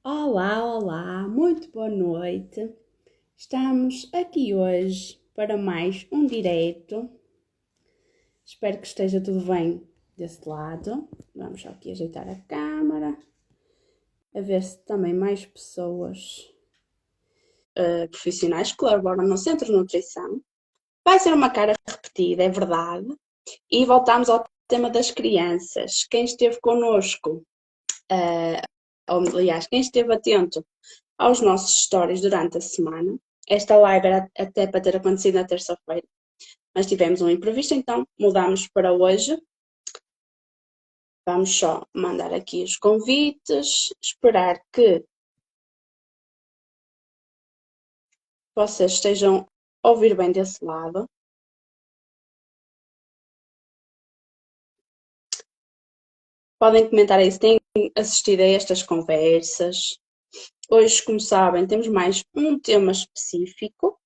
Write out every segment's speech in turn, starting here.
Olá, olá, muito boa noite. Estamos aqui hoje para mais um direto. Espero que esteja tudo bem desse lado. Vamos só aqui ajeitar a câmara, a ver se também mais pessoas profissionais colaboram no Centro de Nutrição. Vai ser uma cara repetida, é verdade. E voltamos ao tema das crianças. Quem esteve connosco, ou aliás, quem esteve atento aos nossos stories durante a semana. Esta live era até para ter acontecido na terça-feira, mas tivemos um imprevisto, então mudamos para hoje. Vamos só mandar aqui os convites, esperar que vocês estejam a ouvir bem desse lado. Podem comentar aí se têm assistido a estas conversas. Hoje, como sabem, temos mais um tema específico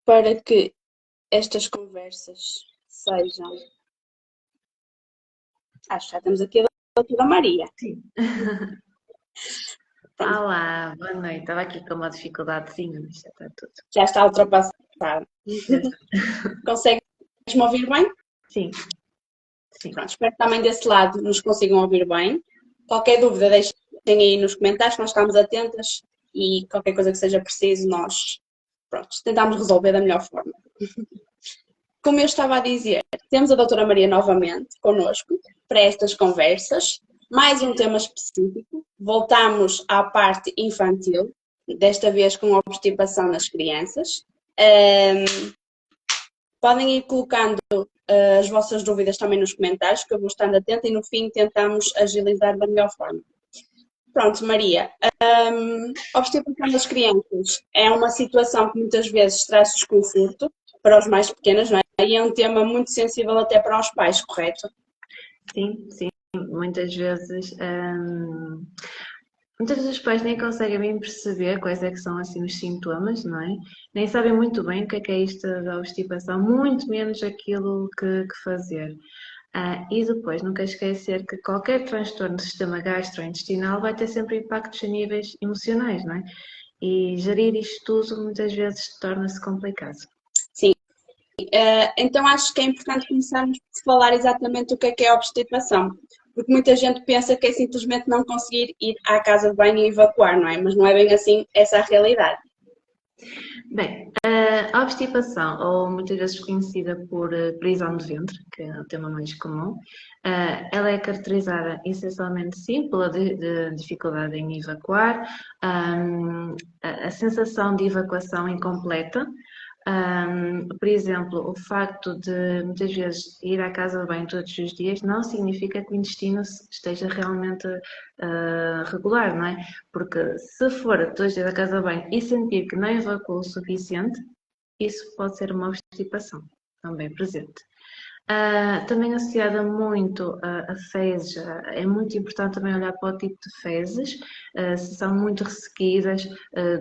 para que estas conversas sejam. Acho que já temos aqui a doutora Maria. Sim. Pronto, Olá, boa noite. Estava aqui com uma dificuldadezinha, mas já está tudo. já está ultrapassada. Já está. Consegues-me ouvir bem? Sim, sim. Pronto, espero que também desse lado nos consigam ouvir bem. Qualquer dúvida, deixem aí nos comentários, que nós estamos atentas e qualquer coisa que seja preciso, nós pronto, tentamos resolver da melhor forma. Como eu estava a dizer, temos a doutora Maria novamente connosco para estas conversas. Mais um tema específico. Voltamos à parte infantil, desta vez com obstipação nas crianças. Podem ir colocando as vossas dúvidas também nos comentários, que eu vou estando atenta e no fim tentamos agilizar da melhor forma. Pronto, Maria, obstipação das crianças é uma situação que muitas vezes traz desconforto para os mais pequenos, não é? E é um tema muito sensível até para os pais, correto? Sim, sim. Muitas vezes, muitas vezes os pais nem conseguem bem perceber quais é que são assim os sintomas, não é? Nem sabem muito bem o que é isto da obstipação, muito menos aquilo que fazer. E depois, nunca esquecer que qualquer transtorno do sistema gastrointestinal vai ter sempre impactos a níveis emocionais, não é? E gerir isto tudo muitas vezes torna-se complicado. Sim. Então acho que é importante começarmos por falar exatamente o que é a obstipação. Porque muita gente pensa que é simplesmente não conseguir ir à casa de banho e evacuar, não é? Mas não é bem assim essa a realidade. Bem, a obstipação, ou muitas vezes conhecida por prisão de ventre, que é o tema mais comum, ela é caracterizada essencialmente sim pela dificuldade em evacuar, a sensação de evacuação incompleta. Por exemplo, o facto de muitas vezes ir à casa de banho todos os dias não significa que o intestino esteja realmente regular, não é? Porque se for todos os dias à casa de banho e sentir que não evacuou o suficiente, isso pode ser uma obstipação também presente. Também associada muito a fezes, é muito importante também olhar para o tipo de fezes, se são muito ressequidas,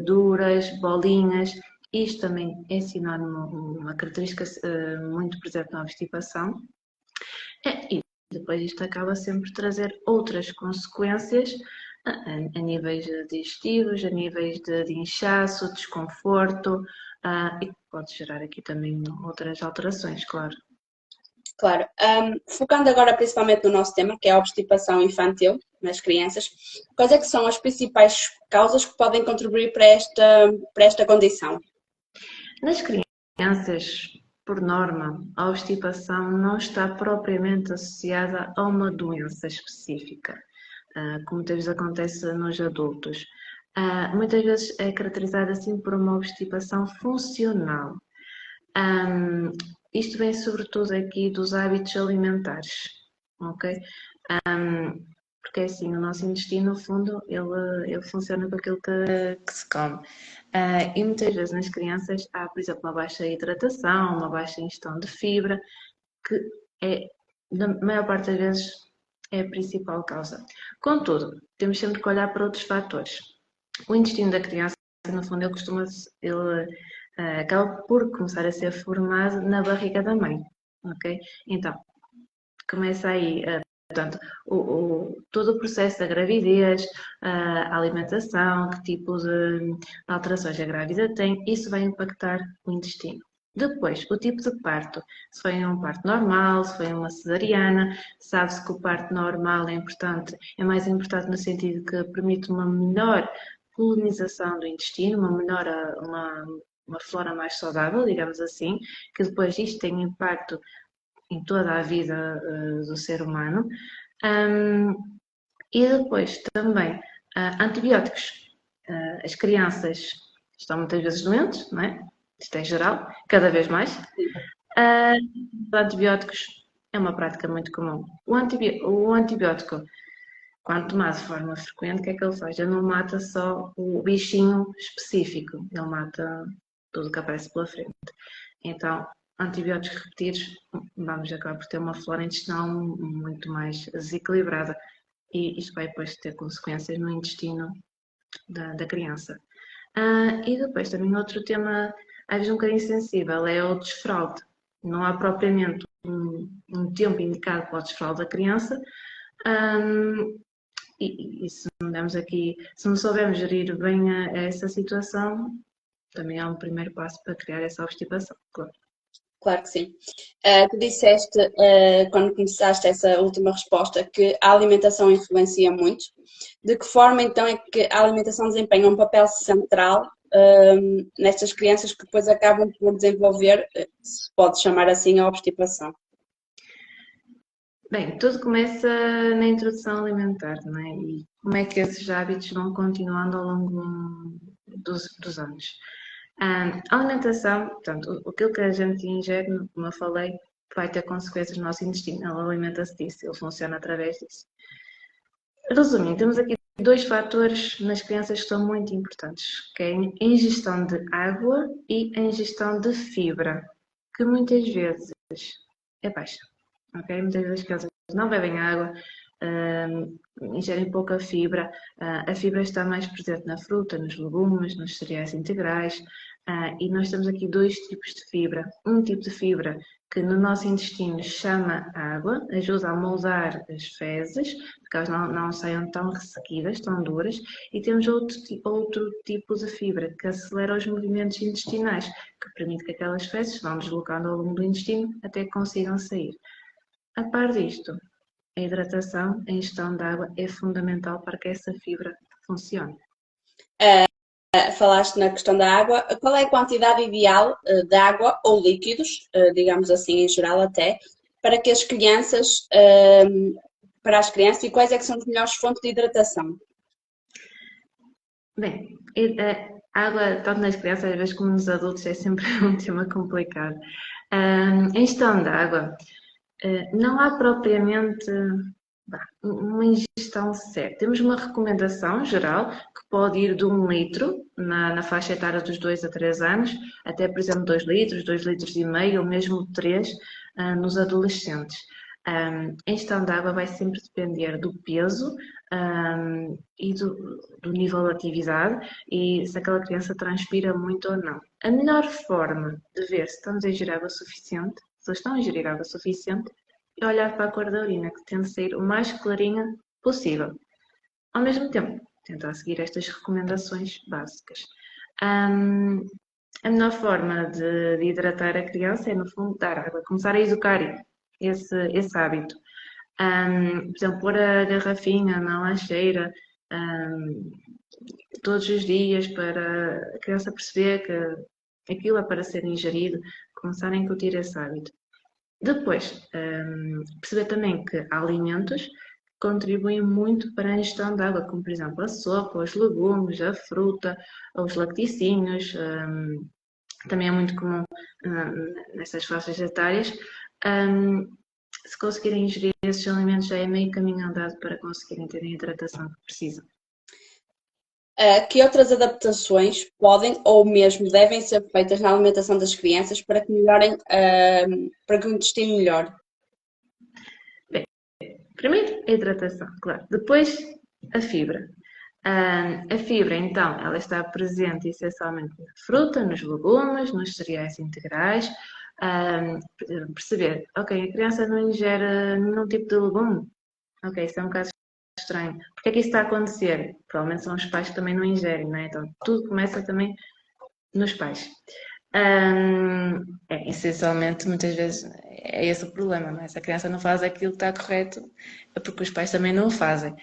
duras, bolinhas, isto também é sinónimo, uma característica muito presente na obstipação. E depois isto acaba sempre por trazer outras consequências a níveis digestivos, a níveis de inchaço, desconforto, e pode gerar aqui também outras alterações, claro. Claro. Focando agora principalmente no nosso tema, que é a obstipação infantil nas crianças, quais é que são as principais causas que podem contribuir para esta condição? Nas crianças, por norma, a obstipação não está propriamente associada a uma doença específica, como muitas vezes acontece nos adultos. Muitas vezes é caracterizada assim por uma obstipação funcional. Isto vem sobretudo aqui dos hábitos alimentares, ok? Porque assim, o nosso intestino, no fundo, ele funciona com aquilo que se come. E muitas vezes nas crianças há, por exemplo, uma baixa hidratação, uma baixa ingestão de fibra, que é, na maior parte das vezes, é a principal causa. Contudo, temos sempre que olhar para outros fatores. O intestino da criança, no fundo, ele acaba por começar a ser formado na barriga da mãe, ok? Então, começa aí Portanto, todo o processo da gravidez, a alimentação, que tipo de alterações a grávida tem, isso vai impactar o intestino. Depois, o tipo de parto, se foi um parto normal, se foi uma cesariana, sabe-se que o parto normal é importante, é mais importante no sentido que permite uma melhor colonização do intestino, uma flora mais saudável, digamos assim, que depois isto tem impacto em toda a vida do ser humano. E depois também antibióticos. As crianças estão muitas vezes doentes, não é? Isto é geral, cada vez mais. Antibióticos é uma prática muito comum. O antibiótico, quando tomado de forma frequente, o que é que ele faz? Ele não mata só o bichinho específico, ele mata tudo que aparece pela frente. Então, antibióticos repetidos, vamos acabar por ter uma flora intestinal muito mais desequilibrada e isto vai depois ter consequências no intestino da criança. E depois também outro tema, às vezes um bocadinho sensível, é o desfraude. Não há propriamente um tempo indicado para o desfraude da criança, e se não demos aqui, se não soubermos gerir bem essa situação, também há um primeiro passo para criar essa obstipação, claro. Claro que sim. Tu disseste, quando começaste essa última resposta, que a alimentação influencia muito. De que forma, então, é que a alimentação desempenha um papel central nestas crianças que depois acabam por desenvolver, se pode chamar assim, a obstipação? Bem, tudo começa na introdução alimentar, não é? E como é que esses hábitos vão continuando ao longo dos anos. A alimentação, portanto, aquilo que a gente ingere, como eu falei, vai ter consequências no nosso intestino. Ele alimenta-se disso, ele funciona através disso. Resumindo, temos aqui dois fatores nas crianças que são muito importantes, que é a ingestão de água e a ingestão de fibra, que muitas vezes é baixa. Okay? Muitas vezes as crianças não bebem água, ingerem pouca fibra. A fibra está mais presente na fruta, nos legumes, nos cereais integrais. E nós temos aqui dois tipos de fibra. Um tipo de fibra que no nosso intestino chama água, ajuda a moldar as fezes, porque elas não saiam tão ressequidas, tão duras. E temos outro tipo de fibra que acelera os movimentos intestinais, que permite que aquelas fezes se vão deslocando ao longo do intestino até que consigam sair. A par disto, a hidratação, a ingestão de água é fundamental para que essa fibra funcione. Falaste na questão da água. Qual é a quantidade ideal de água ou líquidos, digamos assim, em geral até, para que as crianças, para as crianças, e quais é que são as melhores fontes de hidratação? Bem, a água, tanto nas crianças às vezes como nos adultos, é sempre um tema complicado. A ingestão de água, não há propriamente uma ingestão certa. Temos uma recomendação geral que pode ir de 1 litro na faixa etária dos 2 a 3 anos, até por exemplo 2 litros, 2 litros e meio ou mesmo 3 nos adolescentes. A ingestão de água vai sempre depender do peso e do nível de atividade e se aquela criança transpira muito ou não. A melhor forma de ver se estamos a ingerir água suficiente, se estão a ingerir água suficiente, é olhar para a cor da urina, que tende a sair o mais clarinha possível. Ao mesmo tempo, tentar seguir estas recomendações básicas. A melhor forma de hidratar a criança é, no fundo, dar água, começar a educar esse hábito. Por exemplo, pôr a garrafinha na lancheira todos os dias para a criança perceber que aquilo é para ser ingerido, começar a incutir esse hábito. Depois, perceber também que há alimentos que contribuem muito para a ingestão de água, como por exemplo a sopa, os legumes, a fruta, os lacticínios, também é muito comum nessas faixas etárias. Se conseguirem ingerir esses alimentos já é meio caminho andado para conseguirem ter a hidratação que precisam. Que outras adaptações podem ou mesmo devem ser feitas na alimentação das crianças para que melhorem, para que o intestino melhore? Bem, primeiro a hidratação, claro. Depois a fibra. A fibra, então, ela está presente essencialmente na fruta, nos legumes, nos cereais integrais. Perceber, ok, a criança não ingere nenhum tipo de legume, Ok, isso é um bocado estranho. Porque é que isso está a acontecer? Provavelmente são os pais que também não ingerem, não é? Então, tudo começa também nos pais. Essencialmente, muitas vezes é esse o problema, não é? Se a criança não faz aquilo que está correto, é porque os pais também não o fazem.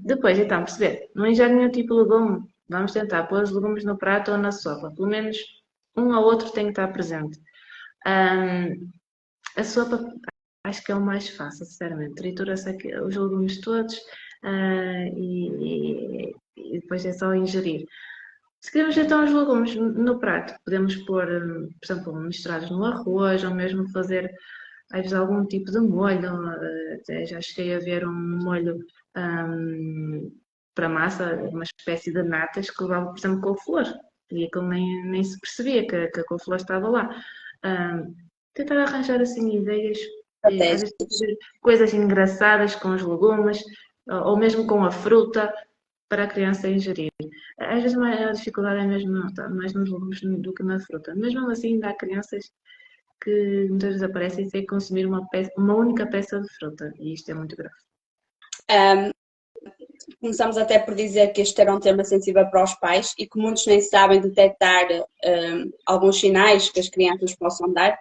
Depois, então, perceber, não ingere nenhum tipo de legume, vamos tentar pôr os legumes no prato ou na sopa, pelo menos um ou outro tem que estar presente. A sopa, acho que é o mais fácil, sinceramente. Tritura-se os legumes todos e depois é só ingerir. Se queremos então os legumes no prato, podemos pôr, por exemplo, misturados no arroz ou mesmo fazer às vezes algum tipo de molho. Até já cheguei a ver um molho para massa, uma espécie de natas que levava, por exemplo, couve-flor. E aquilo nem se percebia que a couve-flor estava lá. Tentar arranjar assim ideias, às vezes fazer coisas engraçadas com os legumes ou mesmo com a fruta para a criança ingerir. Às vezes a dificuldade é mesmo mais nos legumes do que na fruta. Mesmo assim, ainda há crianças que muitas vezes aparecem sem consumir uma única peça de fruta, e isto é muito grave. Começamos até por dizer que este era um tema sensível para os pais e que muitos nem sabem detectar alguns sinais que as crianças possam dar.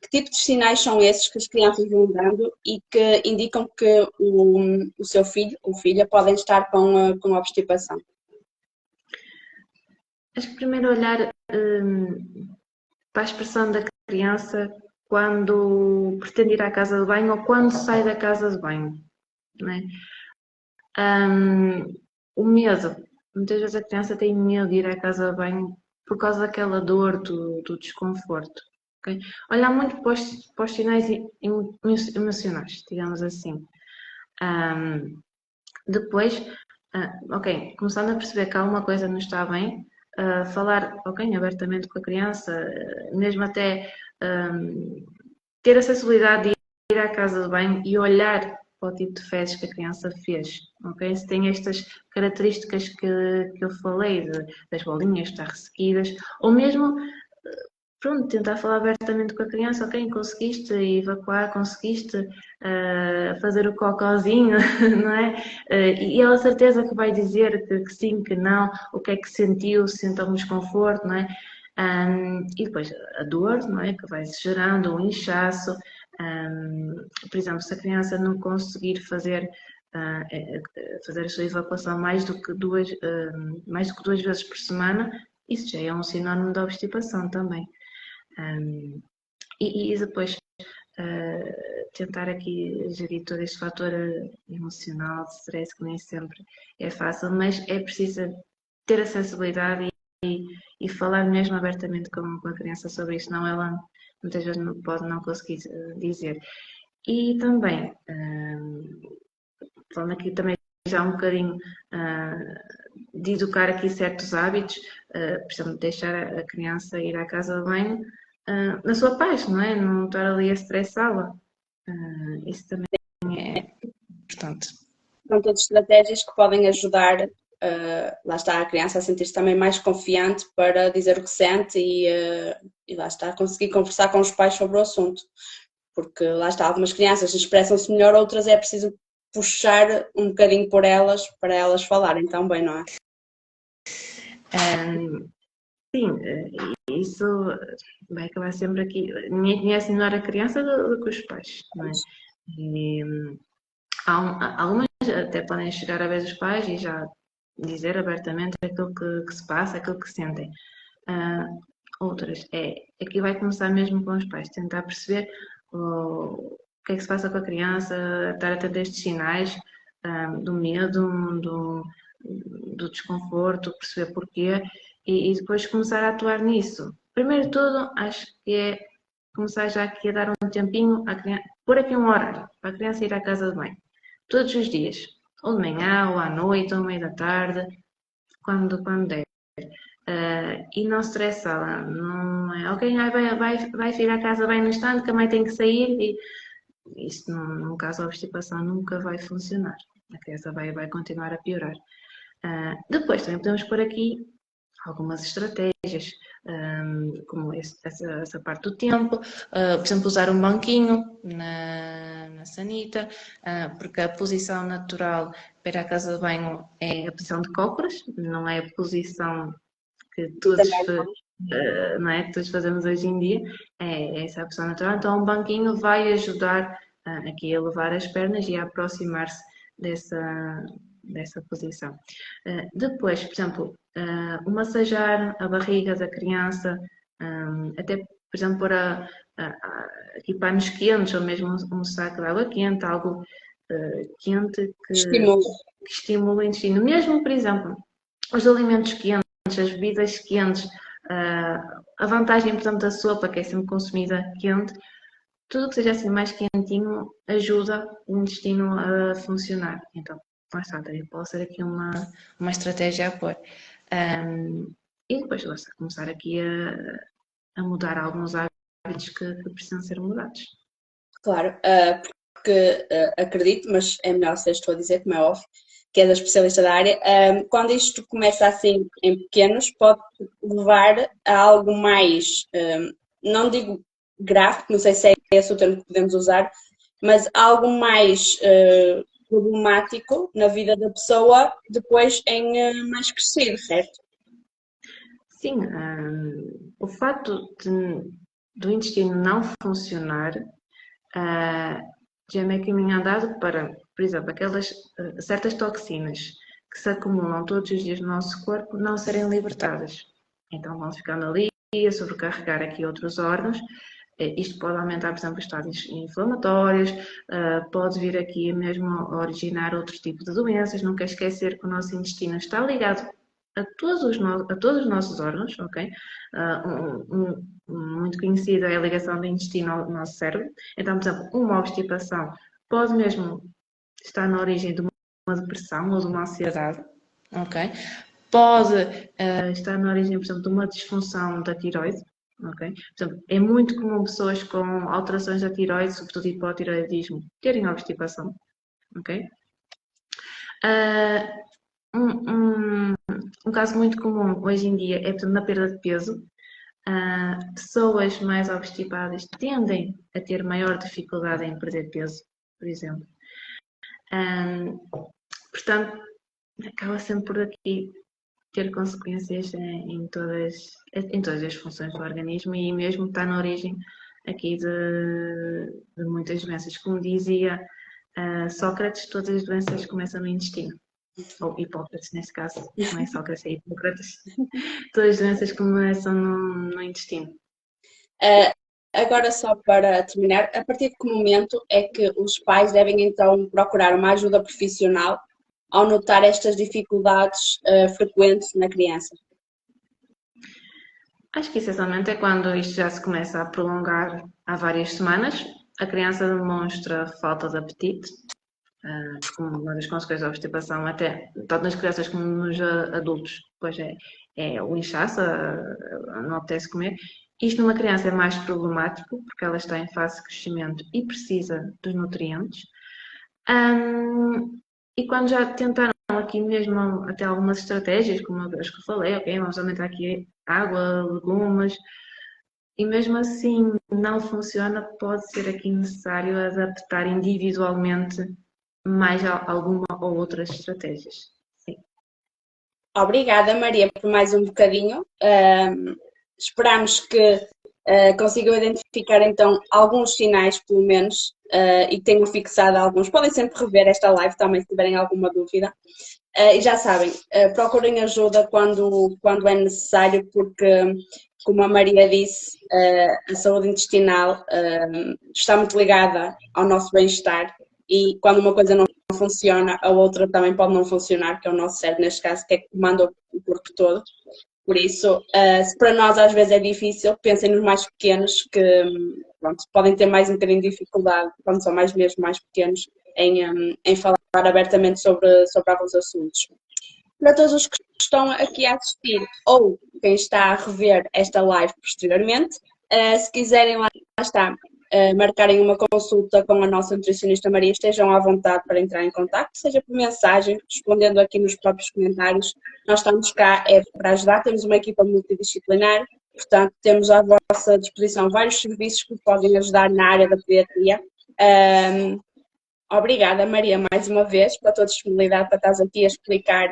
Que tipo de sinais são esses que as crianças vão dando e que indicam que o seu filho ou filha podem estar com obstipação? Acho que primeiro olhar para a expressão da criança quando pretende ir à casa de banho ou quando sai da casa de banho. Não é? O medo. Muitas vezes a criança tem medo de ir à casa de banho por causa daquela dor, do desconforto. Okay? Olhar muito para os sinais emocionais, digamos assim. Depois, ok, começando a perceber que alguma coisa não está bem, falar, ok, abertamente com a criança, mesmo até ter a sensibilidade de ir à casa de banho e olhar para o tipo de fezes que a criança fez, ok? Se tem estas características que eu falei, das bolinhas estar ressequidas, ou mesmo, pronto, tentar falar abertamente com a criança, ok, conseguiste evacuar, conseguiste fazer o cocózinho, não é? E ela certeza que vai dizer que sim, que não, o que é que sentiu, se sentiu um desconforto, não é? E depois a dor, não é? Que vai se gerando, um inchaço. Por exemplo, se a criança não conseguir fazer a sua evacuação mais do que duas vezes por semana, isso já é um sinónimo de obstipação também. E depois tentar aqui gerir todo este fator emocional, de stress, que nem sempre é fácil, mas é preciso ter a sensibilidade e falar mesmo abertamente com a criança sobre isso, senão ela muitas vezes pode não conseguir dizer. E também, falando aqui também já um bocadinho de educar aqui certos hábitos, por exemplo, deixar a criança ir à casa de banho na sua paz, não é? Não estar ali a estressá-la. Isso também é importante. São todas estratégias que podem ajudar, lá está, a criança a sentir-se também mais confiante para dizer o que sente e lá está, conseguir conversar com os pais sobre o assunto. Porque lá está, algumas crianças expressam-se melhor, outras é preciso puxar um bocadinho por elas para elas falarem também, não é? Sim, isso vai acabar sempre aqui. Ninguém conhece melhor a criança do que os pais, não é? E, algumas até podem chegar a ver os pais e já dizer abertamente aquilo que se passa, aquilo que sentem. Outras, aqui vai começar mesmo com os pais, tentar perceber o que é que se passa com a criança, estar atento a estes sinais do medo, do desconforto, perceber porquê e depois começar a atuar nisso. Primeiro de tudo, acho que é começar já aqui a dar um tempinho à criança, pôr aqui um horário para a criança ir à casa de banho, todos os dias, ou de manhã, ou à noite, ou ao meio da tarde, quando der. E não estressá-la, não é ok, vai vir à casa bem no instante que a mãe tem que sair e isso num caso a obstipação nunca vai funcionar, a criança vai continuar a piorar. Depois também podemos pôr aqui algumas estratégias, como essa parte do tempo, por exemplo, usar um banquinho na sanita, porque a posição natural para a casa de banho é a posição de cócoras, não é a posição que todos, não é, que todos fazemos hoje em dia, é essa a posição natural. Então, um banquinho vai ajudar aqui a levar as pernas e a aproximar-se dessa posição. Depois, por exemplo, o massajar a barriga da criança, até, por exemplo, pôr aqui panos quentes ou mesmo um saco de água quente, algo quente que estimula o intestino. Mesmo, por exemplo, os alimentos quentes, as bebidas quentes, a vantagem, por exemplo, da sopa, que é sempre consumida quente, tudo que seja assim mais quentinho ajuda o intestino a funcionar. Então, lá está, pode ser aqui uma estratégia a pôr. E depois, lá está, começar aqui a mudar alguns hábitos que precisam ser mudados. Claro, porque acredito, mas é melhor se estou a dizer, como é óbvio, que é da especialista da área, quando isto começa assim em pequenos, pode levar a algo mais, não digo grave, não sei se é esse o termo que podemos usar, mas algo mais problemático na vida da pessoa depois em mais crescido, certo? Sim, o facto do intestino não funcionar já é meio caminho andado para, por exemplo, aquelas certas toxinas que se acumulam todos os dias no nosso corpo não serem libertadas. Então vão ficando ali a sobrecarregar aqui outros órgãos. Isto pode aumentar, por exemplo, estados inflamatórios, pode vir aqui mesmo a originar outro tipo de doenças. Não quer esquecer que o nosso intestino está ligado a todos os nossos órgãos, ok? Muito conhecida é a ligação do intestino ao nosso cérebro. Então, por exemplo, uma obstipação pode mesmo estar na origem de uma depressão ou de uma ansiedade, ok? Pode estar na origem, por exemplo, de uma disfunção da tiroide, ok? Portanto, é muito comum pessoas com alterações da tiroide, sobretudo hipotiroidismo, terem obstipação, ok? Um caso muito comum hoje em dia é, portanto, na perda de peso. Pessoas mais obstipadas tendem a ter maior dificuldade em perder peso, por exemplo. Portanto, acaba sempre por aqui ter consequências em todas as funções do organismo e mesmo está na origem aqui de muitas doenças. Como dizia Sócrates, todas as doenças começam no intestino. Ou Hipócrates, neste caso, não é Sócrates, é Hipócrates. Todas as doenças começam no intestino. Agora, só para terminar, a partir de que momento é que os pais devem então procurar uma ajuda profissional ao notar estas dificuldades frequentes na criança? Acho que essencialmente é quando isto já se começa a prolongar há várias semanas, a criança demonstra falta de apetite, como uma das consequências da obstipação, até tanto nas crianças como nos adultos, pois é o inchaço, não apetece comer. Isto numa criança é mais problemático, porque ela está em fase de crescimento e precisa dos nutrientes. E quando já tentaram aqui mesmo até algumas estratégias, como as que eu falei, ok, vamos aumentar aqui água, legumes, e mesmo assim não funciona, pode ser aqui necessário adaptar individualmente mais alguma ou outras estratégias. Sim. Obrigada, Maria, por mais um bocadinho. Esperamos que consigam identificar então alguns sinais, pelo menos, e tenham fixado alguns. Podem sempre rever esta live também, se tiverem alguma dúvida. E já sabem, procurem ajuda quando é necessário, porque, como a Maria disse, a saúde intestinal está muito ligada ao nosso bem-estar e quando uma coisa não funciona, a outra também pode não funcionar, que é o nosso cérebro, neste caso, que é que comanda o corpo todo. Por isso, se para nós às vezes é difícil, pensem nos mais pequenos, que pronto, podem ter mais um bocadinho de dificuldade, quando são mais pequenos, em falar abertamente sobre alguns assuntos. Para todos os que estão aqui a assistir ou quem está a rever esta live posteriormente, se quiserem lá está, marcarem uma consulta com a nossa nutricionista Maria, estejam à vontade para entrar em contato, seja por mensagem, respondendo aqui nos próprios comentários. Nós estamos cá para ajudar, temos uma equipa multidisciplinar, portanto temos à vossa disposição vários serviços que podem ajudar na área da pediatria. Obrigada, Maria, mais uma vez, pela tua disponibilidade para estás aqui a explicar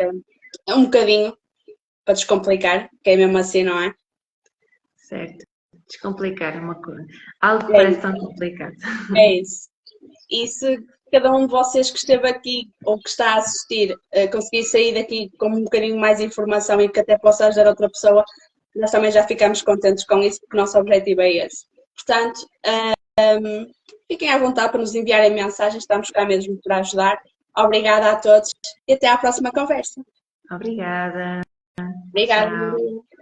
um bocadinho, para descomplicar, que é mesmo assim, não é? Certo. Descomplicar uma coisa. Algo que É parece isso. tão complicado. É isso. E se cada um de vocês que esteve aqui ou que está a assistir conseguir sair daqui com um bocadinho mais de informação e que até possa ajudar outra pessoa, nós também já ficamos contentes com isso, porque o nosso objetivo é esse. Portanto, fiquem à vontade para nos enviarem mensagens, estamos cá mesmo para ajudar. Obrigada a todos e até à próxima conversa. Obrigada. Obrigada, Tchau. Maria.